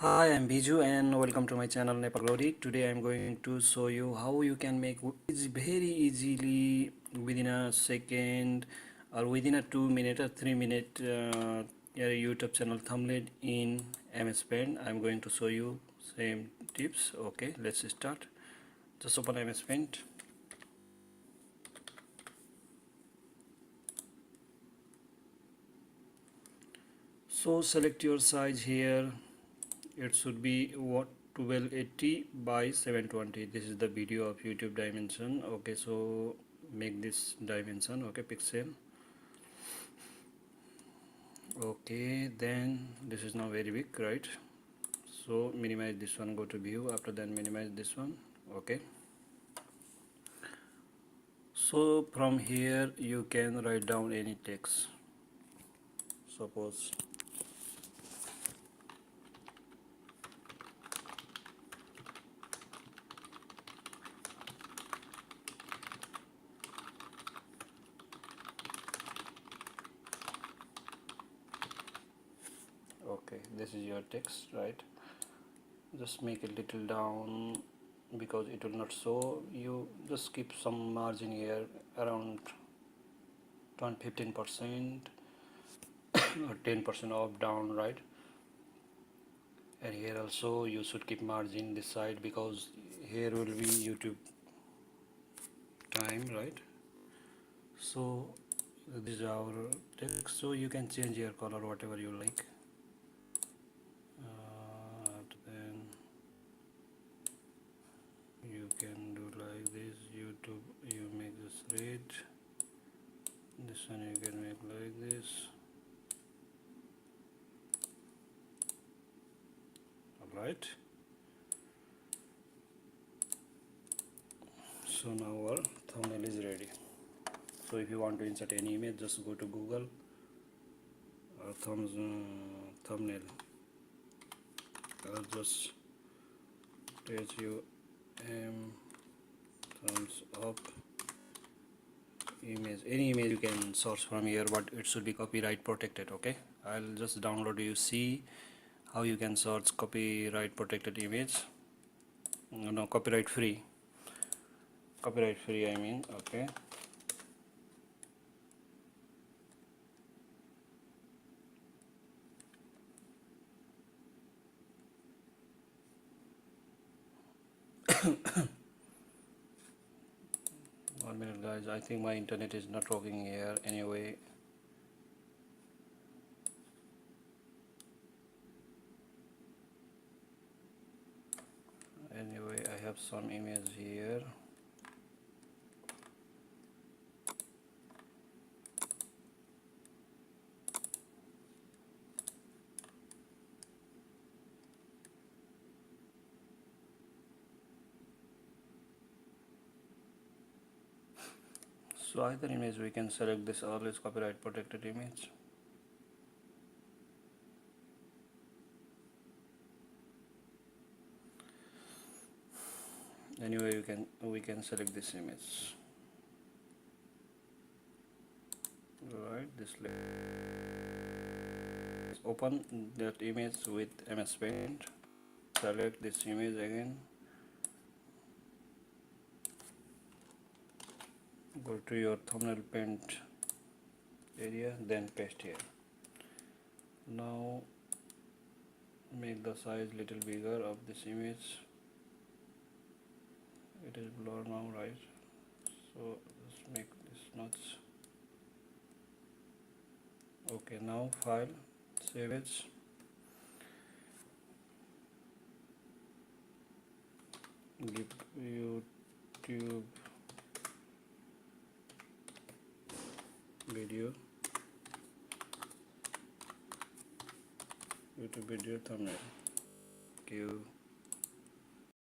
Hi, I'm Biju and welcome to my channel Nepalodi. Today I'm going to show you how you can make very easily within a second or within a 2 minute or 3 minute your YouTube channel thumbnail in MS Paint. I'm going to show you same tips. Okay, let's start. Just open MS Paint. So select your size here. It should be what 1280 by 720. This is the video of YouTube dimension. Okay, so make this dimension. Okay, pixel. Okay, then this is now very big, right? So minimize this one, go to view, after then minimize this one. Okay, so from here you can write down any text. Suppose okay, this is your text, right? Just make it little down because it will not show. You just keep some margin here around 15% or 10% up down, right? And here also you should keep margin this side because here will be YouTube time, right? So this is our text, so you can change your color whatever you like. Then you can do like this. YouTube, you make this red, this one you can make like this. Alright, so now our thumbnail is ready. So if you want to insert any image, just go to Google thumbnail. I'll just thumbs up image. Any image you can source from here, but it should be copyright protected. Okay, I'll just download. You see how you can search copyright protected image. No, copyright free I mean. Okay, 1 minute guys, I think my internet is not working here. Anyway, I have some image here. So either image we can select. This all is copyright protected image. Anyway, we can select this image. Right, this open that image with MS Paint. Select this image again. Go to your thumbnail paint area, then paste here. Now make the size little bigger of this image. It is blur now, right? So let's make this notch. Okay, now file, save it. Give YouTube video thumbnail. Thank you.